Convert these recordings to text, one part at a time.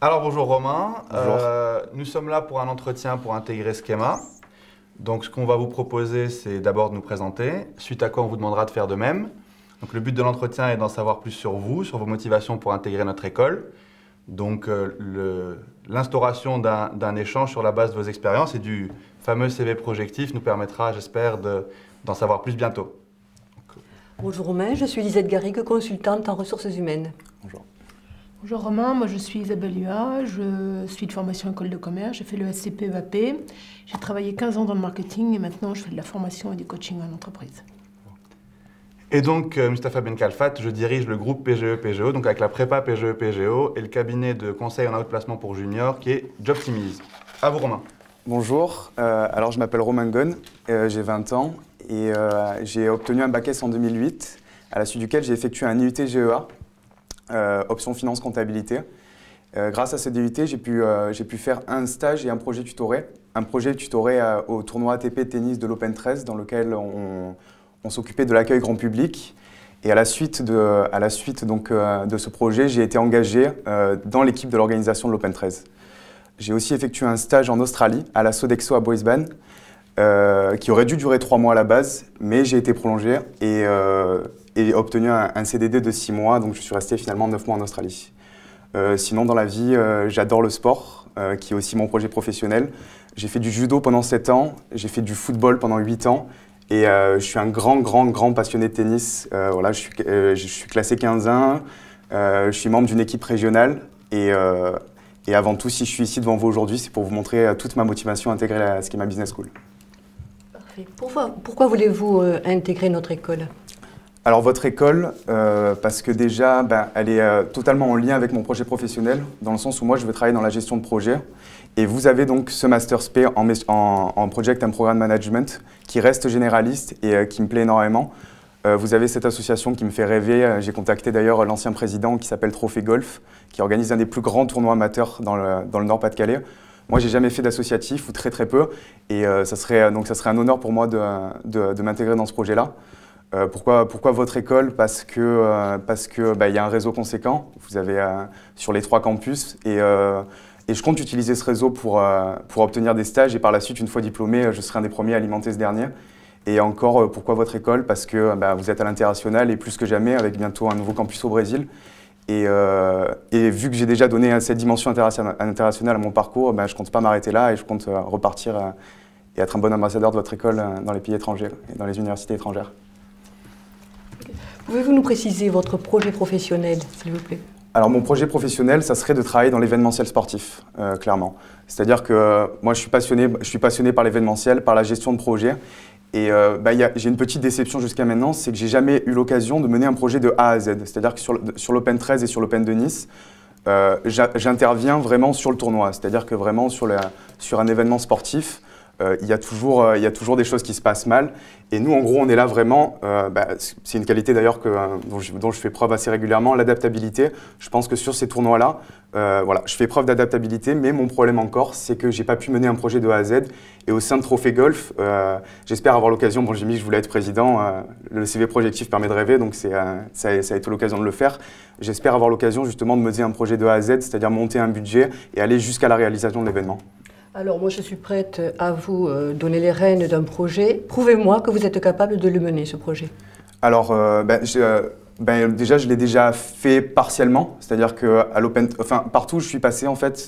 Alors bonjour Romain. Bonjour. Nous sommes là pour un entretien pour intégrer Schema. Donc ce qu'on va vous proposer, c'est d'abord de nous présenter, suite à quoi on vous demandera de faire de même. Donc le but de l'entretien est d'en savoir plus sur vous, sur vos motivations pour intégrer notre école. Donc l'instauration d'un échange sur la base de vos expériences et du fameux CV projectif nous permettra, j'espère, d'en savoir plus bientôt. Bonjour Romain, je suis Lisette Garrigue, consultante en ressources humaines. Bonjour. Bonjour Romain, moi je suis Isabelle Hua, je suis de formation école de commerce, j'ai fait le SCP EAP, j'ai travaillé 15 ans dans le marketing et maintenant je fais de la formation et du coaching en entreprise. Et donc, Mustapha Ben Khalfat, je dirige le groupe PGE-PGO, donc avec la prépa PGE-PGO et le cabinet de conseil en outplacement pour juniors qui est Jobtimize. À vous Romain. Bonjour, alors je m'appelle Romain Ghon, j'ai 20 ans et j'ai obtenu un bac S en 2008, à la suite duquel j'ai effectué un IUT GEA, option finance comptabilité. Grâce à ce DUT, j'ai pu faire un stage et un projet tutoré. Un projet tutoré au tournoi ATP tennis de l'Open 13 dans lequel on s'occupait de l'accueil grand public. Et à la suite de ce projet, j'ai été engagé dans l'équipe de l'organisation de l'Open 13. J'ai aussi effectué un stage en Australie, à la Sodexo à Brisbane, qui aurait dû durer 3 mois à la base, mais j'ai été prolongé et obtenu un CDD de 6 mois, donc je suis resté finalement 9 mois en Australie. Sinon, dans la vie, j'adore le sport, qui est aussi mon projet professionnel. J'ai fait du judo pendant 7 ans, j'ai fait du football pendant 8 ans, et je suis un grand passionné de tennis. Voilà, je suis classé 15-1, je suis membre d'une équipe régionale, et avant tout, si je suis ici devant vous aujourd'hui, c'est pour vous montrer toute ma motivation à intégrer la Schema Business School. Parfait. Pourquoi voulez-vous intégrer notre école ? Alors votre école, parce que déjà, elle est totalement en lien avec mon projet professionnel, dans le sens où moi je veux travailler dans la gestion de projet. Et vous avez donc ce Master SP en Project and Program Management, qui reste généraliste et qui me plaît énormément. Vous avez cette association qui me fait rêver. J'ai contacté d'ailleurs l'ancien président qui s'appelle Trophée Golf, qui organise un des plus grands tournois amateurs dans le Nord-Pas-de-Calais. Moi, j'ai jamais fait d'associatif, ou très peu, et ça serait un honneur pour moi de m'intégrer dans ce projet-là. Pourquoi votre école? Parce que y a un réseau conséquent. Vous avez sur les 3 campus et je compte utiliser ce réseau pour obtenir des stages et par la suite, une fois diplômé, je serai un des premiers à alimenter ce dernier. Et encore, pourquoi votre école? Parce que vous êtes à l'international et plus que jamais avec bientôt un nouveau campus au Brésil. Et vu que j'ai déjà donné cette dimension internationale à mon parcours, je ne compte pas m'arrêter là et je compte repartir et être un bon ambassadeur de votre école dans les pays étrangers et dans les universités étrangères. Pouvez-vous nous préciser votre projet professionnel, s'il vous plaît ? Alors mon projet professionnel, ça serait de travailler dans l'événementiel sportif, clairement. C'est-à-dire que moi je suis passionné par l'événementiel, par la gestion de projet. Et j'ai une petite déception jusqu'à maintenant, c'est que j'ai jamais eu l'occasion de mener un projet de A à Z. C'est-à-dire que sur l'Open 13 et sur l'Open de Nice, j'interviens vraiment sur le tournoi. C'est-à-dire que vraiment sur un événement sportif, il y a toujours des choses qui se passent mal. Et nous, en gros, on est là vraiment, c'est une qualité d'ailleurs dont je fais preuve assez régulièrement, l'adaptabilité. Je pense que sur ces tournois-là, je fais preuve d'adaptabilité, mais mon problème encore, c'est que j'ai pas pu mener un projet de A à Z. Et au sein de Trophée Golf, j'espère avoir l'occasion, j'ai mis que je voulais être président, le CV projectif permet de rêver, donc ça a été l'occasion de le faire. J'espère avoir l'occasion justement de mener un projet de A à Z, c'est-à-dire monter un budget et aller jusqu'à la réalisation de l'événement. Alors moi je suis prête à vous donner les rênes d'un projet. Prouvez-moi que vous êtes capable de le mener, ce projet. Alors déjà je l'ai déjà fait partiellement, c'est-à-dire que partout où je suis passé en fait,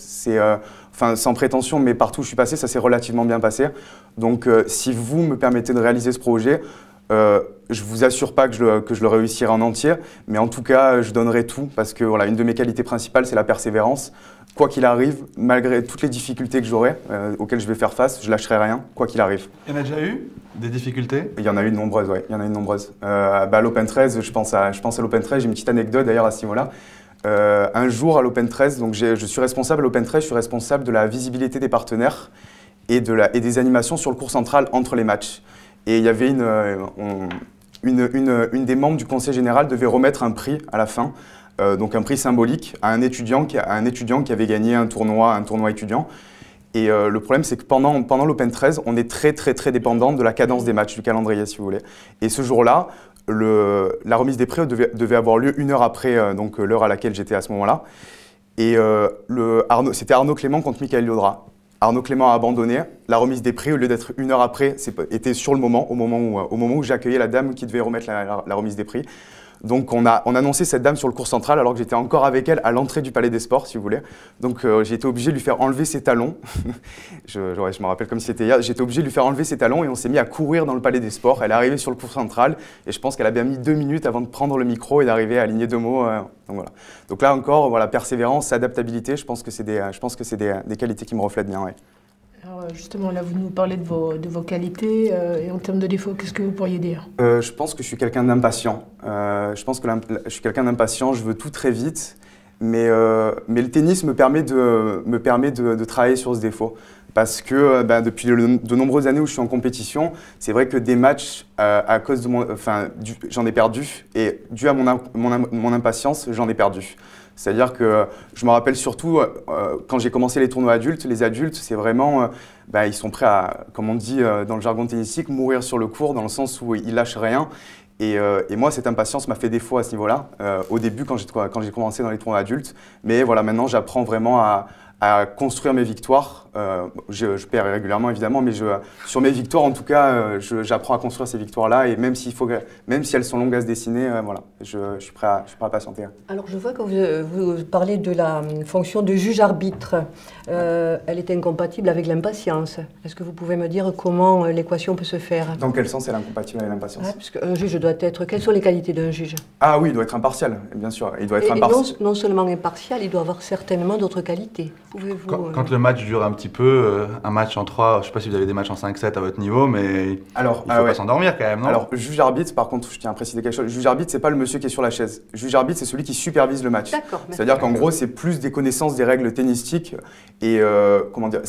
sans prétention, mais partout où je suis passé, ça s'est relativement bien passé. Donc si vous me permettez de réaliser ce projet, je vous assure pas que je le réussirai en entier, mais en tout cas je donnerai tout parce que une de mes qualités principales c'est la persévérance. Quoi qu'il arrive, malgré toutes les difficultés que j'aurai, auxquelles je vais faire face, je lâcherai rien, quoi qu'il arrive. Il y en a déjà eu des difficultés? Il y en a eu de nombreuses, oui. Il y en a eu de nombreuses. À l'Open 13, je pense à l'Open 13, j'ai une petite anecdote d'ailleurs à ce niveau-là. Un jour à l'Open 13, donc je suis responsable à l'Open 13, je suis responsable de la visibilité des partenaires et des animations sur le court central entre les matchs. Et il y avait une des membres du conseil général devait remettre un prix à la fin. Donc un prix symbolique à un étudiant qui avait gagné un tournoi étudiant. Et le problème, c'est que pendant l'Open 13, on est très dépendant de la cadence des matchs, du calendrier, si vous voulez. Et ce jour-là, la remise des prix devait avoir lieu 1 heure après l'heure à laquelle j'étais à ce moment-là. Et c'était Arnaud Clément contre Michael Liodra. Arnaud Clément a abandonné. La remise des prix, au lieu d'être 1 heure après, était sur le moment, au moment où j'accueillais la dame qui devait remettre la remise des prix. Donc on a annoncé cette dame sur le cours central alors que j'étais encore avec elle à l'entrée du Palais des Sports, si vous voulez. Donc j'ai été obligé de lui faire enlever ses talons. je me rappelle comme si c'était hier. J'étais obligé de lui faire enlever ses talons et on s'est mis à courir dans le Palais des Sports. Elle est arrivée sur le cours central et je pense qu'elle a bien mis 2 minutes avant de prendre le micro et d'arriver à aligner 2 mots. Donc voilà. Donc là encore, voilà, persévérance, adaptabilité, je pense que c'est des qualités qui me reflètent bien. Ouais. Alors justement, là, vous nous parlez de vos qualités et en termes de défauts, qu'est-ce que vous pourriez dire? Je pense que je suis quelqu'un d'impatient. Je pense que je suis quelqu'un d'impatient, je veux tout très vite, mais le tennis me permet de travailler sur ce défaut. Parce que depuis de nombreuses années où je suis en compétition, c'est vrai que des matchs, à cause de j'en ai perdu, et dû à mon impatience, j'en ai perdu. C'est-à-dire que je me rappelle surtout, quand j'ai commencé les tournois adultes, les adultes, c'est vraiment, ils sont prêts à, comme on dit dans le jargon tennistique, mourir sur le court, dans le sens où ils lâchent rien. Et moi, cette impatience m'a fait défaut à ce niveau-là, au début quand j'ai commencé dans les tournois adultes. Mais voilà, maintenant, j'apprends vraiment à construire mes victoires. Je perds régulièrement, évidemment, mais sur mes victoires, en tout cas, j'apprends à construire ces victoires-là. Et même si elles sont longues à se dessiner, voilà, je suis prêt à patienter. Alors, je vois que vous parlez de la fonction de juge-arbitre. Elle est incompatible avec l'impatience. Est-ce que vous pouvez me dire comment l'équation peut se faire? Dans quel sens elle est incompatible avec l'impatience? Parce qu'un juge doit être... Quelles sont les qualités d'un juge? Ah oui, il doit être impartial, bien sûr. Il doit être impartial. Non seulement impartial, il doit avoir certainement d'autres qualités. Quand le match dure un petit peu, un match en 3, je ne sais pas si vous avez des matchs en 5-7 à votre niveau, mais il ne faut pas s'endormir quand même, non? Alors, juge-arbitre, par contre, je tiens à préciser quelque chose. Juge-arbitre, ce n'est pas le monsieur qui est sur la chaise. Juge-arbitre, c'est celui qui supervise le match. C'est-à-dire qu'en gros, c'est plus des connaissances des règles tennistiques et, comment dire,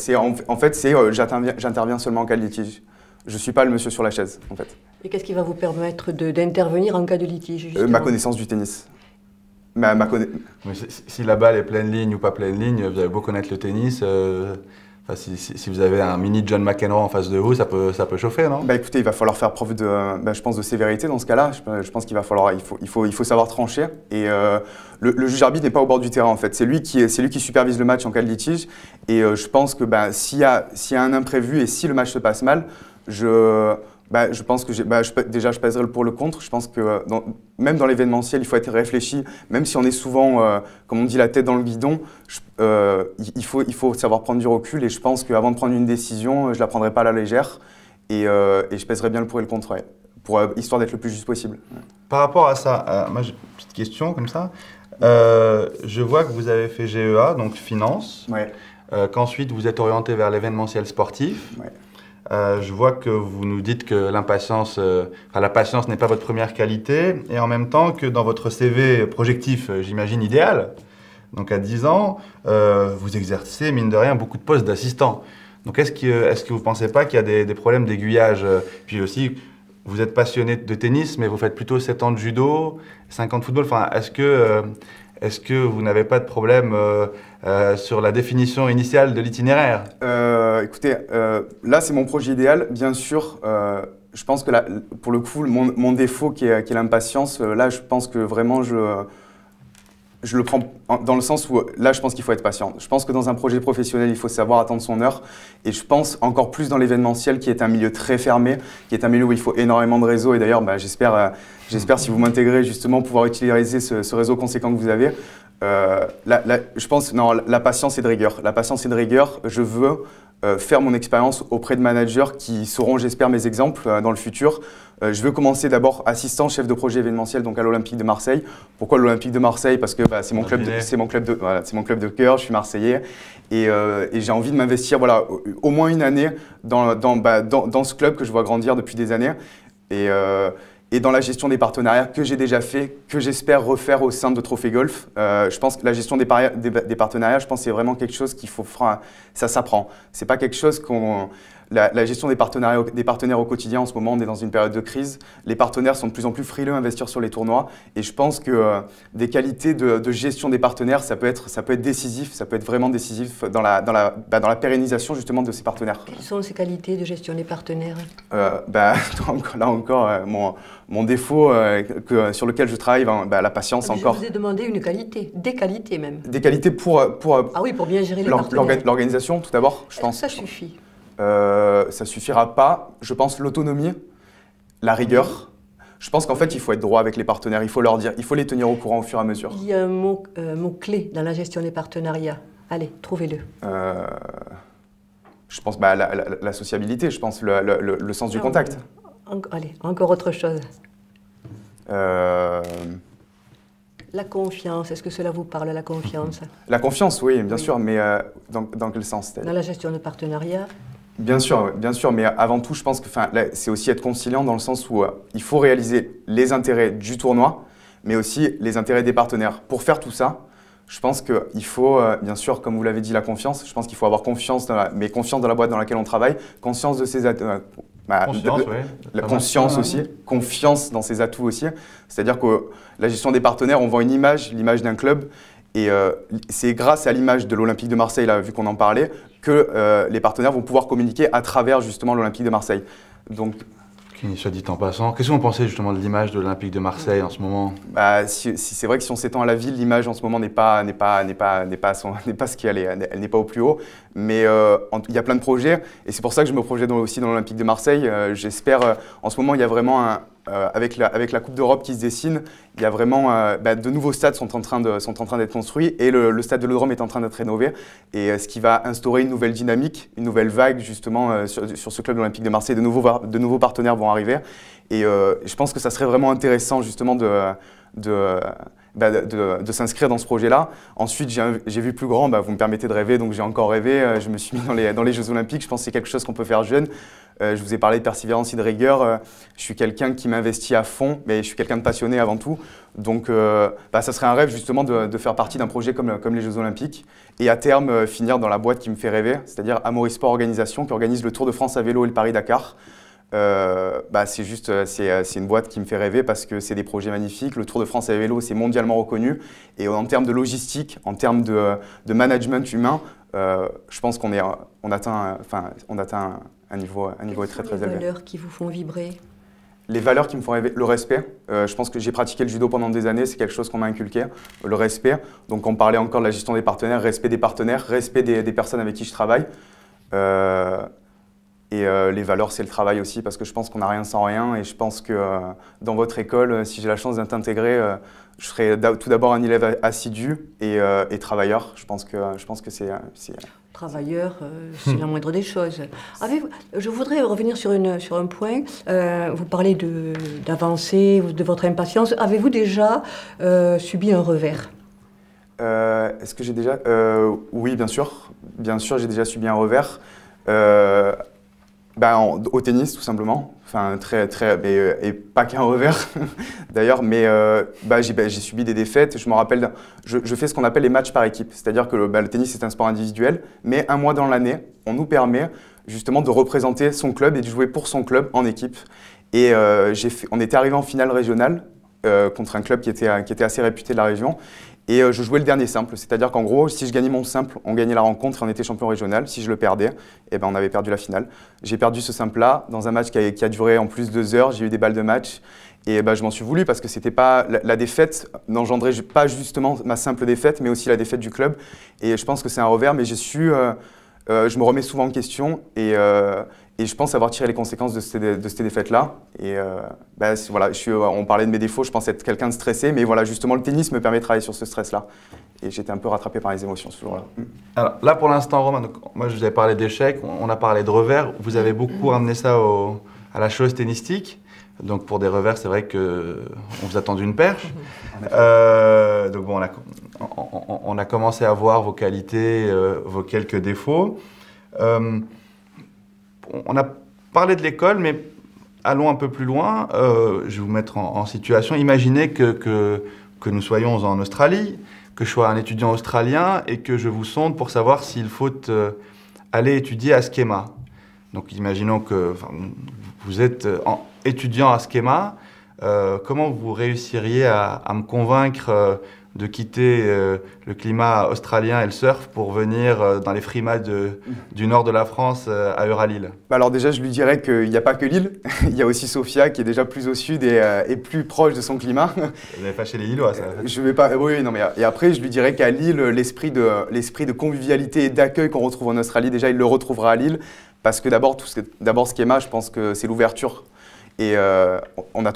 j'interviens seulement en cas de litige. Je ne suis pas le monsieur sur la chaise, en fait. Et qu'est-ce qui va vous permettre d'intervenir en cas de litige, ma connaissance du tennis. Si la balle est pleine ligne ou pas pleine ligne, vous avez beau connaître le tennis, si vous avez un mini John McEnroe en face de vous, ça peut chauffer, non? Écoutez, il va falloir faire preuve je pense, de sévérité dans ce cas-là. Je pense qu'il va falloir, il faut savoir trancher. Et le juge-arbitre n'est pas au bord du terrain, en fait. C'est lui qui supervise le match en cas de litige. Et je pense que s'il y a un imprévu et si le match se passe mal, je pense que déjà je pèserai le pour le contre. Je pense que même dans l'événementiel, il faut être réfléchi. Même si on est souvent, comme on dit, la tête dans le guidon, il faut savoir prendre du recul. Et je pense qu'avant de prendre une décision, je ne la prendrai pas à la légère. Et je pèserai bien le pour et le contre, histoire d'être le plus juste possible. Par rapport à ça, moi j'ai une petite question comme ça. Je vois que vous avez fait GEA, donc finance. Ouais. Qu'ensuite vous êtes orienté vers l'événementiel sportif. Ouais. Je vois que vous nous dites que la patience n'est pas votre première qualité et en même temps que dans votre CV projectif, j'imagine idéal, donc à 10 ans, vous exercez mine de rien beaucoup de postes d'assistant. Donc est-ce que vous ne pensez pas qu'il y a des problèmes d'aiguillage? Puis aussi, vous êtes passionné de tennis, mais vous faites plutôt 7 ans de judo, 5 ans de football. Enfin, est-ce que vous n'avez pas de problème sur la définition initiale de l'itinéraire? Écoutez, là c'est mon projet idéal, bien sûr. Je pense que là, pour le coup, mon défaut qui est l'impatience, là je pense que vraiment je le prends dans le sens où là je pense qu'il faut être patient. Je pense que dans un projet professionnel, il faut savoir attendre son heure. Et je pense encore plus dans l'événementiel qui est un milieu très fermé, qui est un milieu où il faut énormément de réseau. Et d'ailleurs, j'espère si vous m'intégrez justement pouvoir utiliser ce réseau conséquent que vous avez. Je pense, non, la patience et de rigueur. La patience et de rigueur, je veux faire mon expérience auprès de managers qui seront, j'espère, mes exemples dans le futur. Je veux commencer d'abord assistant chef de projet événementiel donc à l'Olympique de Marseille. Pourquoi l'Olympique de Marseille? Parce que c'est mon club de cœur, je suis marseillais et j'ai envie de m'investir au moins une année dans ce club que je vois grandir depuis des années. Et dans la gestion des partenariats que j'ai déjà fait, que j'espère refaire au sein de Trophée Golf. Je pense que la gestion des partenariats, je pense que c'est vraiment quelque chose qu'il faut... Ça s'apprend. C'est pas quelque chose la gestion des partenaires au quotidien, en ce moment, on est dans une période de crise. Les partenaires sont de plus en plus frileux à investir sur les tournois. Et je pense que des qualités de gestion des partenaires, ça peut être décisif, ça peut être vraiment décisif dans la pérennisation justement de ces partenaires. Quelles sont ces qualités de gestion des partenaires? Là encore, mon défaut sur lequel je travaille, la patience encore. Je vous ai demandé une qualité, des qualités même. Des qualités pour ah oui, pour bien gérer les partenaires. L'organisation, tout d'abord, je pense. Ça suffit? Ça suffira pas. Je pense l'autonomie, la rigueur. Je pense qu'en fait, il faut être droit avec les partenaires. Il faut leur dire, il faut les tenir au courant au fur et à mesure. Il y a un mot clé dans la gestion des partenariats. Allez, trouvez-le. Je pense la sociabilité, je pense le sens du contact. Allez, encore autre chose. La confiance, est-ce que cela vous parle, la confiance? La confiance, oui, bien sûr, mais dans quel sens? Dans la gestion de partenariat? Bien sûr, mais avant tout, je pense que c'est aussi être conciliant dans le sens où il faut réaliser les intérêts du tournoi, mais aussi les intérêts des partenaires. Pour faire tout ça, je pense qu'il faut, bien sûr, comme vous l'avez dit, la confiance. Je pense qu'il faut avoir confiance dans la boîte dans laquelle on travaille, conscience de ses atouts. La conscience aussi, confiance dans ses atouts aussi. C'est-à-dire que la gestion des partenaires, on vend une image, l'image d'un club. Et c'est grâce à l'image de l'Olympique de Marseille, là, vu qu'on en parlait, que les partenaires vont pouvoir communiquer à travers justement l'Olympique de Marseille. Donc, soit dit en passant, qu'est-ce que vous pensez justement de l'image de l'Olympique de Marseille en ce moment? C'est vrai que si on s'étend à la ville, l'image en ce moment n'est pas ce qu'elle est. Elle n'est pas au plus haut. Mais il y a plein de projets et c'est pour ça que je me projette aussi dans l'Olympique de Marseille. J'espère, en ce moment, il y a vraiment avec la Coupe d'Europe qui se dessine, il y a vraiment de nouveaux stades sont en train d'être construits et le stade de l'Odrome est en train d'être rénové. Et ce qui va instaurer une nouvelle dynamique, une nouvelle vague justement sur ce club olympique de Marseille. De nouveaux partenaires vont arriver et je pense que ça serait vraiment intéressant justement de s'inscrire dans ce projet-là. Ensuite, j'ai vu plus grand, vous me permettez de rêver, donc j'ai encore rêvé. Je me suis mis dans les Jeux Olympiques. Je pense que c'est quelque chose qu'on peut faire jeune. Je vous ai parlé de persévérance et de rigueur. Je suis quelqu'un qui m'investit à fond, mais je suis quelqu'un de passionné avant tout. Donc, ça serait un rêve justement de faire partie d'un projet comme les Jeux Olympiques et à terme finir dans la boîte qui me fait rêver, c'est-à-dire Amaury Sport Organisation, qui organise le Tour de France à vélo et le Paris-Dakar. C'est une boîte qui me fait rêver parce que c'est des projets magnifiques. Le Tour de France à vélo, c'est mondialement reconnu. Et en termes de logistique, en termes de management humain, je pense qu'on atteint un niveau très très élevé. Les valeurs qui vous font vibrer? Les valeurs qui me font rêver, le respect. Je pense que j'ai pratiqué le judo pendant des années, c'est quelque chose qu'on m'a inculqué. Le respect. Donc on parlait encore de la gestion des partenaires, respect des partenaires, respect des personnes avec qui je travaille. Et les valeurs, c'est le travail aussi, parce que je pense qu'on n'a rien sans rien. Et je pense que dans votre école, si j'ai la chance d'être intégré, je serai tout d'abord un élève assidu et travailleur. Je pense que c'est Travailleur, c'est la moindre des choses. Je voudrais revenir sur un point. Vous parlez d'avancée, de votre impatience. Avez-vous déjà subi un revers? Est-ce que j'ai déjà… oui, bien sûr. Bien sûr, j'ai déjà subi un revers. Au tennis, tout simplement. Enfin, et pas qu'un revers, d'ailleurs. Mais j'ai subi des défaites. Je me rappelle, je fais ce qu'on appelle les matchs par équipe. C'est-à-dire que le tennis, c'est un sport individuel. Mais un mois dans l'année, on nous permet justement de représenter son club et de jouer pour son club en équipe. Et on était arrivé en finale régionale contre un club qui était assez réputé de la région. Et je jouais le dernier simple, c'est-à-dire qu'en gros, si je gagnais mon simple, on gagnait la rencontre et on était champion régional. Si je le perdais, on avait perdu la finale. J'ai perdu ce simple-là dans un match qui a duré en plus 2 heures. J'ai eu des balles de match et je m'en suis voulu parce que c'était pas la défaite n'engendrait pas justement ma simple défaite, mais aussi la défaite du club. Et je pense que c'est un revers, mais je me remets souvent en question et je pense avoir tiré les conséquences de ces défaites-là. Et voilà, on parlait de mes défauts, je pense être quelqu'un de stressé, mais voilà, justement, le tennis me permet de travailler sur ce stress-là. Et j'étais un peu rattrapé par les émotions ce jour-là. Alors là, pour l'instant, Romain, moi je vous avais parlé d'échecs, on a parlé de revers. Vous avez beaucoup ramené ça à la chose tennistique. Donc pour des revers, c'est vrai qu'on vous a tendu une perche. Donc bon, on a commencé à voir vos qualités, vos quelques défauts. On a parlé de l'école, mais allons un peu plus loin. Je vais vous mettre en situation. Imaginez que nous soyons en Australie, que je sois un étudiant australien et que je vous sonde pour savoir s'il faut aller étudier à Skema. Donc imaginons que vous êtes étudiant à Schema. Comment vous réussiriez à me convaincre de quitter le climat australien et le surf pour venir dans les frimas du nord de la France à Euralille? Alors déjà, je lui dirais qu'il n'y a pas que l'île, il y a aussi Sofia qui est déjà plus au sud et plus proche de son climat. Vous n'avez pas chez les Lillois, ça? Je vais pas. Oui, non, mais et après, je lui dirais qu'à Lille, l'esprit de convivialité et d'accueil qu'on retrouve en Australie, déjà, il le retrouvera à Lille, parce que d'abord, Schema, je pense que c'est l'ouverture. Et on a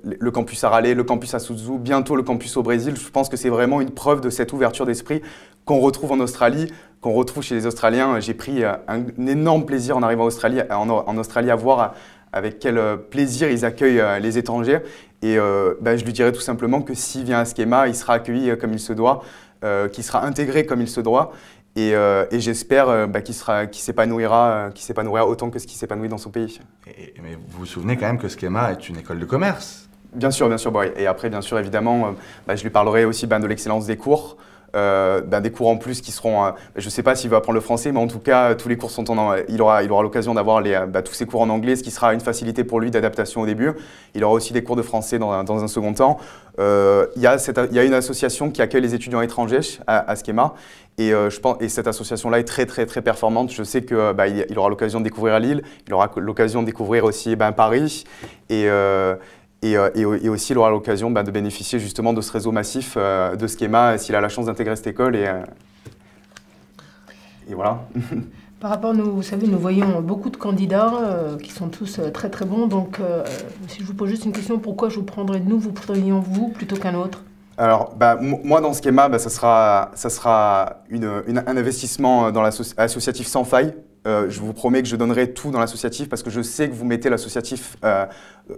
le campus à Raleigh, le campus à Suzu, bientôt le campus au Brésil. Je pense que c'est vraiment une preuve de cette ouverture d'esprit qu'on retrouve en Australie, qu'on retrouve chez les Australiens. J'ai pris un énorme plaisir en arrivant en Australie à voir avec quel plaisir ils accueillent les étrangers. Et je lui dirais tout simplement que s'il vient à Schema, il sera accueilli comme il se doit, qu'il sera intégré comme il se doit. Et j'espère qu'il s'épanouira autant que ce qu'il s'épanouit dans son pays. Mais vous vous souvenez quand même que Schema est une école de commerce? Bien sûr, bien sûr. Bon, et après, bien sûr, évidemment, je lui parlerai aussi de l'excellence des cours. Des cours en plus qui seront, je ne sais pas s'il va apprendre le français, mais en tout cas, tous les cours sont il aura l'occasion d'avoir tous ces cours en anglais, ce qui sera une facilité pour lui d'adaptation au début. Il aura aussi des cours de français dans un second temps. Il y a une association qui accueille les étudiants étrangers à Schema, et cette association-là est très, très, très performante. Je sais qu'il aura l'occasion de découvrir Lille, il aura l'occasion de découvrir aussi Paris, et aussi, il aura l'occasion de bénéficier justement de ce réseau massif de Schema s'il a la chance d'intégrer cette école. Et voilà. Par rapport, vous savez, nous voyons beaucoup de candidats qui sont tous très très bons. Donc, si je vous pose juste une question, pourquoi vous prendrions vous plutôt qu'un autre? Alors, moi, dans Schema, ça sera un investissement dans l'associatif sans faille. Je vous promets que je donnerai tout dans l'associatif parce que je sais que vous mettez l'associatif,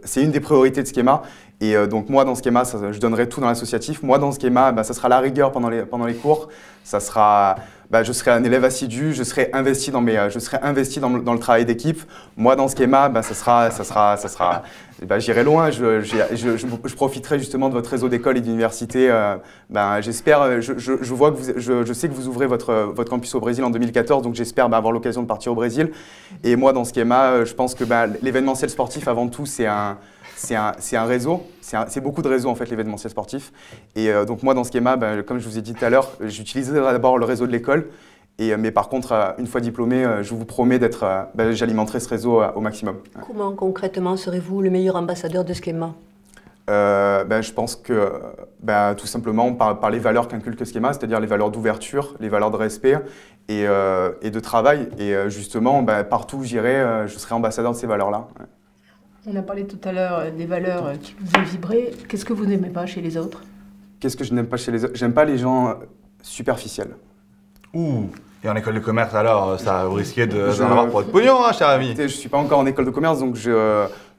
c'est une des priorités de Schema. Et donc moi, dans Schema, je donnerai tout dans l'associatif. Moi, dans Schema, ça sera la rigueur pendant les cours. Ça sera, je serai un élève assidu, je serai investi dans le travail d'équipe. Moi, dans Schema, j'irai loin. Je profiterai justement de votre réseau d'écoles et d'universités. J'espère, je vois que je sais que vous ouvrez votre campus au Brésil en 2014, donc j'espère avoir l'occasion de partir au Brésil. Et moi, dans Schema, je pense que l'événementiel sportif, avant tout, c'est un réseau, c'est beaucoup de réseaux en fait, l'événementiel sportif. Et donc moi, dans Schema, comme je vous ai dit tout à l'heure, j'utiliserai d'abord le réseau de l'école. Mais par contre, une fois diplômé, je vous promets j'alimenterai ce réseau au maximum. Comment concrètement serez-vous le meilleur ambassadeur de Schema? Je pense que tout simplement par les valeurs qu'inculque Schema, c'est-à-dire les valeurs d'ouverture, les valeurs de respect et de travail. Et justement, partout où j'irai, je serai ambassadeur de ces valeurs-là. Ouais. On a parlé tout à l'heure des valeurs qui vous ont vibré. Qu'est-ce que vous n'aimez pas chez les autres? Qu'est-ce que je n'aime pas chez les autres? J'aime pas les gens superficiels. Ouh. Et en école de commerce, alors, ça vous risquez d'en avoir pour votre pognon, hein, cher ami. Écoutez, je ne suis pas encore en école de commerce, donc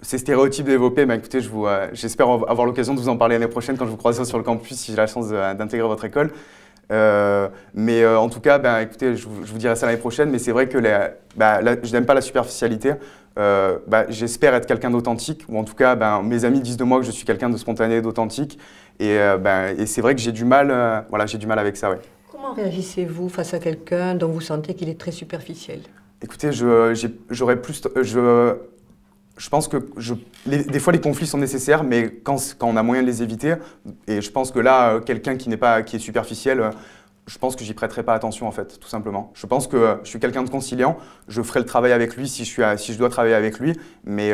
ces stéréotypes développés, écoutez, j'espère avoir l'occasion de vous en parler l'année prochaine quand je vous croiserai sur le campus, si j'ai la chance d'intégrer votre école. Mais en tout cas, écoutez, je vous dirai ça l'année prochaine, mais c'est vrai que je n'aime pas la superficialité. J'espère être quelqu'un d'authentique, ou en tout cas, mes amis disent de moi que je suis quelqu'un de spontané, d'authentique. Et c'est vrai que j'ai du mal avec ça, ouais. Comment réagissez-vous face à quelqu'un dont vous sentez qu'il est très superficiel? Écoutez, je pense que des fois les conflits sont nécessaires, mais quand on a moyen de les éviter, et je pense que là, quelqu'un qui est superficiel, je pense que j'y prêterai pas attention en fait, tout simplement. Je pense que je suis quelqu'un de conciliant, je ferai le travail avec lui si je dois travailler avec lui, mais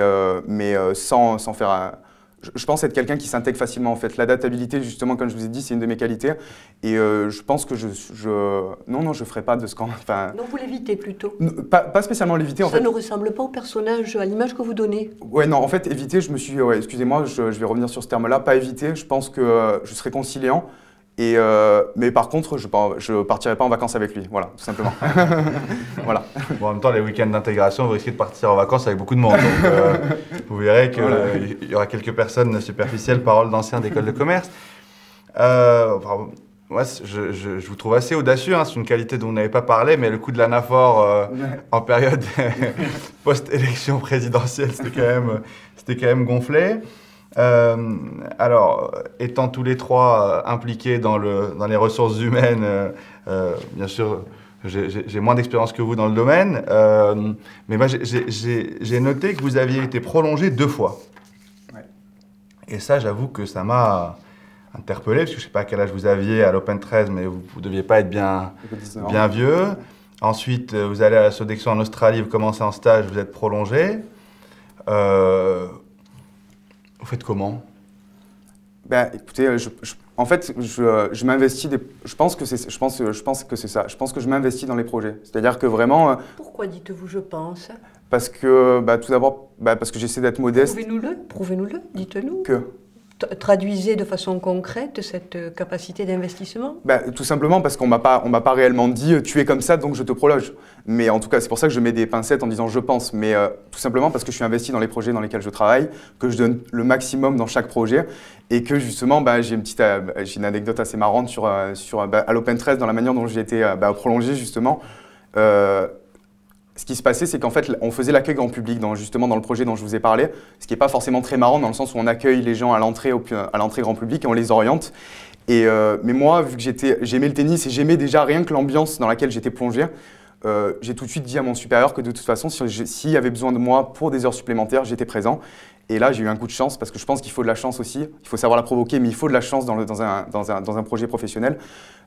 sans faire je pense être quelqu'un qui s'intègre facilement en fait. L'adaptabilité, justement, comme je vous ai dit, c'est une de mes qualités. Et je pense que je ferai pas de ce qu'on... Donc vous l'évitez plutôt? Pas spécialement l'éviter en fait. Ça ne ressemble pas au personnage, à l'image que vous donnez? Ouais, non, en fait, éviter, excusez-moi, je vais revenir sur ce terme-là. Pas éviter, je pense que je serai conciliant. Mais par contre, je partirai pas en vacances avec lui, voilà, tout simplement. Voilà. Bon, en même temps, les week-ends d'intégration, vous risquez de partir en vacances avec beaucoup de monde. Donc, vous verrez qu'il y aura quelques personnes superficielles, paroles d'anciens d'école de commerce. Moi, je vous trouve assez audacieux, hein, c'est une qualité dont vous n'avez pas parlé, mais le coup de l'anaphore en période post-élection présidentielle, c'était quand même gonflé. Alors, étant tous les trois impliqués dans les ressources humaines, bien sûr, j'ai moins d'expérience que vous dans le domaine. Mais moi, j'ai noté que vous aviez été prolongé 2 fois. Ouais. Et ça, j'avoue que ça m'a interpellé, parce que je ne sais pas à quel âge vous aviez à l'Open 13, mais vous ne deviez pas être bien vieux. Ensuite, vous allez à la Sodexo en Australie, vous commencez en stage, vous êtes prolongé. Vous faites comment? Ben, écoutez, en fait, je m'investis. Je pense que c'est ça. Je pense que je m'investis dans les projets. C'est-à-dire que vraiment. Pourquoi dites-vous je pense? Parce que, tout d'abord, parce que j'essaie d'être modeste. Prouvez-nous-le, dites-nous. Que traduisez de façon concrète cette capacité d'investissement? Tout simplement parce qu'on m'a pas réellement dit tu es comme ça donc je te prolonge. Mais en tout cas c'est pour ça que je mets des pincettes en disant je pense. Mais tout simplement parce que je suis investi dans les projets dans lesquels je travaille, que je donne le maximum dans chaque projet et que justement j'ai une anecdote assez marrante à l'Open 13 dans la manière dont j'ai été prolongé justement. Ce qui se passait, c'est qu'en fait, on faisait l'accueil grand public justement dans le projet dont je vous ai parlé, ce qui n'est pas forcément très marrant dans le sens où on accueille les gens à l'entrée grand public et on les oriente. Mais moi, vu que j'aimais le tennis et j'aimais déjà rien que l'ambiance dans laquelle j'étais plongé, j'ai tout de suite dit à mon supérieur que de toute façon, s'il y avait besoin de moi pour des heures supplémentaires, j'étais présent. Et là, j'ai eu un coup de chance parce que je pense qu'il faut de la chance aussi. Il faut savoir la provoquer, mais il faut de la chance dans un projet professionnel.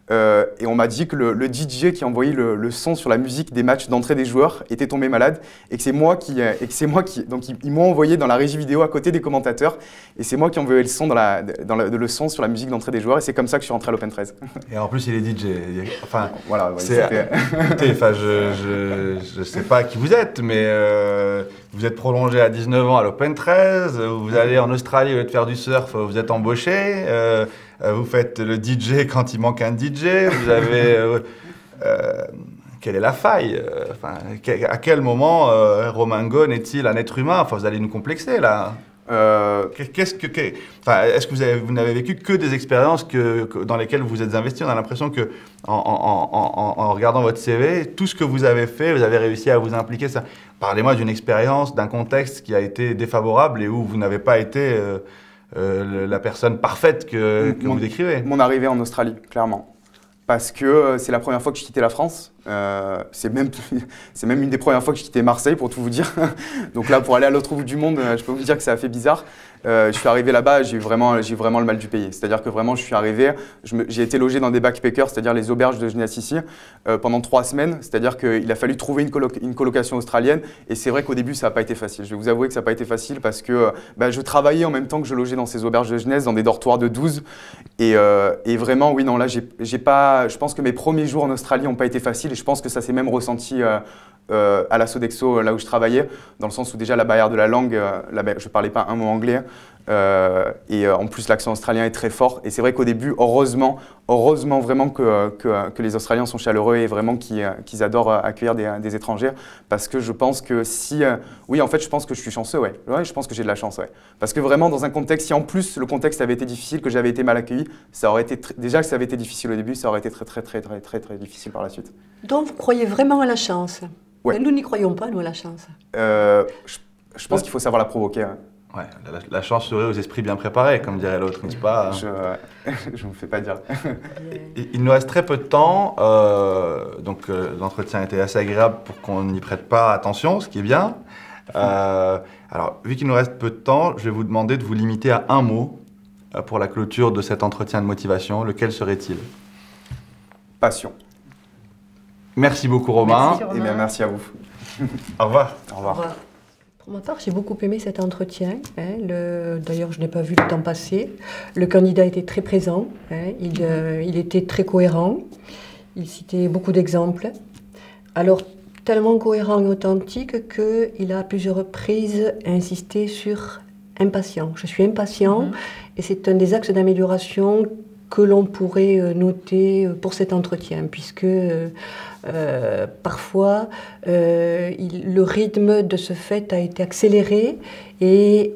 Et on m'a dit que le DJ qui envoyait le son sur la musique des matchs d'entrée des joueurs était tombé malade et que c'est moi qui donc ils m'ont envoyé dans la régie vidéo à côté des commentateurs et c'est moi qui envoyais le son le son sur la musique d'entrée des joueurs et c'est comme ça que je suis rentré à l'Open 13. Et en plus il est DJ. Enfin voilà. Écoutez, je sais pas qui vous êtes, mais vous êtes prolongé à 19 ans à l'Open 13. Vous allez en Australie au lieu de faire du surf, vous êtes embauché. Vous faites le DJ quand il manque un DJ, vous avez... quelle est la faille? À quel moment Romain Ghosn est-il un être humain? Vous allez nous complexer là. Est-ce que vous n'avez vécu que des expériences dans lesquelles vous êtes investi? On a l'impression que en regardant votre CV, tout ce que vous avez fait, vous avez réussi à vous impliquer. Parlez-moi d'une expérience, d'un contexte qui a été défavorable et où vous n'avez pas été... la personne parfaite que vous décrivez. Mon arrivée en Australie, clairement. Parce que c'est la première fois que je quittais la France. C'est même une des premières fois que je quittais Marseille, pour tout vous dire. Donc là, pour aller à l'autre bout du monde, je peux vous dire que ça a fait bizarre. Je suis arrivé là-bas, j'ai eu vraiment le mal du pays. C'est-à-dire que vraiment, je suis arrivé, j'ai été logé dans des backpackers, c'est-à-dire les auberges de jeunesse ici, pendant 3 semaines. C'est-à-dire qu'il a fallu trouver une colocation australienne. Et c'est vrai qu'au début, ça n'a pas été facile. Je vais vous avouer que ça n'a pas été facile parce que je travaillais en même temps que je logeais dans ces auberges de jeunesse, dans des dortoirs de 12. Et vraiment, oui, non, là, je pense que mes premiers jours en Australie n'ont pas été faciles. Et je pense que ça s'est même ressenti à la Sodexo, là où je travaillais, dans le sens où déjà la barrière de la langue, je ne parlais pas un mot anglais, et en plus l'accent australien est très fort. Et c'est vrai qu'au début, heureusement vraiment que les Australiens sont chaleureux et vraiment qu'ils adorent accueillir des étrangers, parce que je pense que oui, en fait, je pense que je suis chanceux, ouais. Ouais, je pense que j'ai de la chance, ouais. Parce que vraiment, dans un contexte, si en plus le contexte avait été difficile, que j'avais été mal accueilli, ça aurait été déjà que ça avait été difficile au début, ça aurait été très difficile par la suite. Donc vous croyez vraiment à la chance? Ouais. Nous n'y croyons pas, nous, à la chance. Je pense qu'il faut savoir la provoquer. Hein. Ouais, la chance serait aux esprits bien préparés, comme dirait l'autre, n'est-ce pas? Je ne me fais pas dire. Il nous reste très peu de temps, donc l'entretien était assez agréable pour qu'on n'y prête pas attention, ce qui est bien. Alors, vu qu'il nous reste peu de temps, je vais vous demander de vous limiter à un mot pour la clôture de cet entretien de motivation. Lequel serait-il? Passion. Merci beaucoup, Romain. Merci, Romain. Et bien, merci à vous. Au revoir. Au revoir. Pour ma part, j'ai beaucoup aimé cet entretien. D'ailleurs, je n'ai pas vu le temps passer. Le candidat était très présent. Il était très cohérent. Il citait beaucoup d'exemples. Alors, tellement cohérent et authentique qu'il a à plusieurs reprises insisté sur impatient. Je suis impatient et c'est un des axes d'amélioration que l'on pourrait noter pour cet entretien, puisque parfois le rythme de ce fait a été accéléré et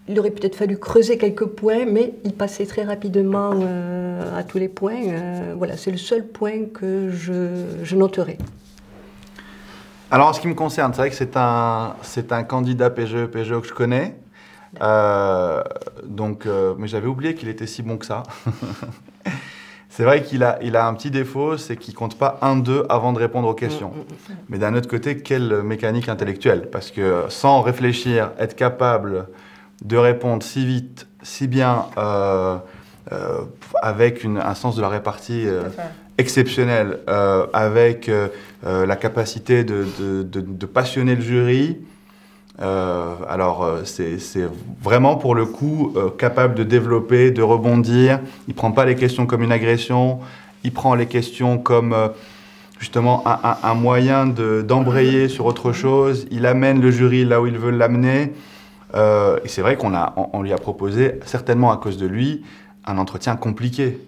il aurait peut-être fallu creuser quelques points, mais il passait très rapidement à tous les points. Voilà, c'est le seul point que je noterai. Alors, en ce qui me concerne, c'est vrai que c'est un candidat PGE que je connais. Mais j'avais oublié qu'il était si bon que ça. C'est vrai qu'il a un petit défaut, c'est qu'il ne compte pas 1-2 avant de répondre aux questions. Mais d'un autre côté, quelle mécanique intellectuelle? Parce que sans réfléchir, être capable de répondre si vite, si bien, avec un sens de la répartie exceptionnel, avec la capacité de passionner le jury, c'est vraiment pour le coup capable de développer, de rebondir. Il ne prend pas les questions comme une agression, il prend les questions comme justement un moyen d'embrayer sur autre chose. Il amène le jury là où il veut l'amener. Et c'est vrai qu'on lui a proposé, certainement à cause de lui, un entretien compliqué.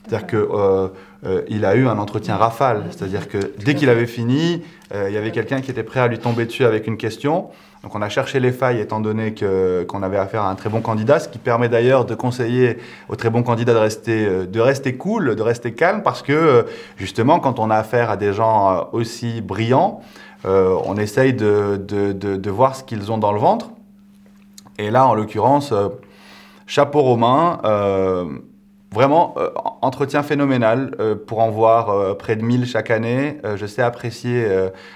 C'est-à-dire qu'il a eu un entretien rafale. C'est-à-dire que dès qu'il avait fini, il y avait quelqu'un qui était prêt à lui tomber dessus avec une question. Donc on a cherché les failles étant donné qu'on avait affaire à un très bon candidat, ce qui permet d'ailleurs de conseiller aux très bons candidats de rester cool, de rester calme, parce que justement quand on a affaire à des gens aussi brillants, on essaye de voir ce qu'ils ont dans le ventre. Et là, en l'occurrence, chapeau Romain, vraiment entretien phénoménal pour en voir près de 1000 chaque année. Je sais apprécier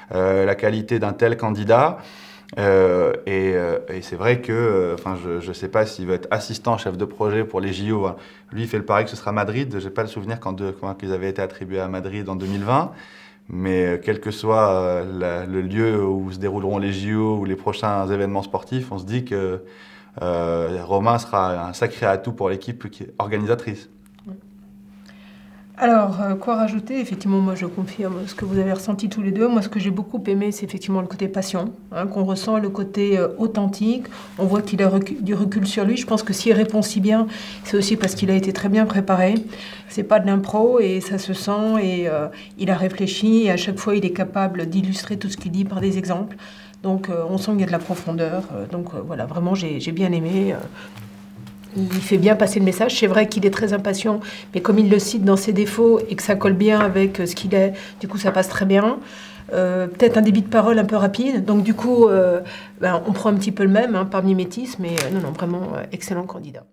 la qualité d'un tel candidat. Et c'est vrai que, je ne sais pas s'il va être assistant chef de projet pour les JO. Hein. Lui, il fait le pari que ce sera Madrid. Je n'ai pas le souvenir quand ils avaient été attribués à Madrid en 2020. Mais quel que soit le lieu où se dérouleront les JO ou les prochains événements sportifs, on se dit que Romain sera un sacré atout pour l'équipe organisatrice. Alors, quoi rajouter? Effectivement, moi je confirme ce que vous avez ressenti tous les deux. Moi, ce que j'ai beaucoup aimé, c'est effectivement le côté passion, qu'on ressent, le côté authentique. On voit qu'il a du recul sur lui. Je pense que s'il répond si bien, c'est aussi parce qu'il a été très bien préparé. C'est pas de l'impro et ça se sent et il a réfléchi et à chaque fois, il est capable d'illustrer tout ce qu'il dit par des exemples. Donc, on sent qu'il y a de la profondeur. Voilà, vraiment, j'ai bien aimé. Il fait bien passer le message. C'est vrai qu'il est très impatient, mais comme il le cite dans ses défauts et que ça colle bien avec ce qu'il est, du coup, ça passe très bien. Peut-être un débit de parole un peu rapide. Donc, du coup, on prend un petit peu le même par mimétisme. Mais non, vraiment, excellent candidat.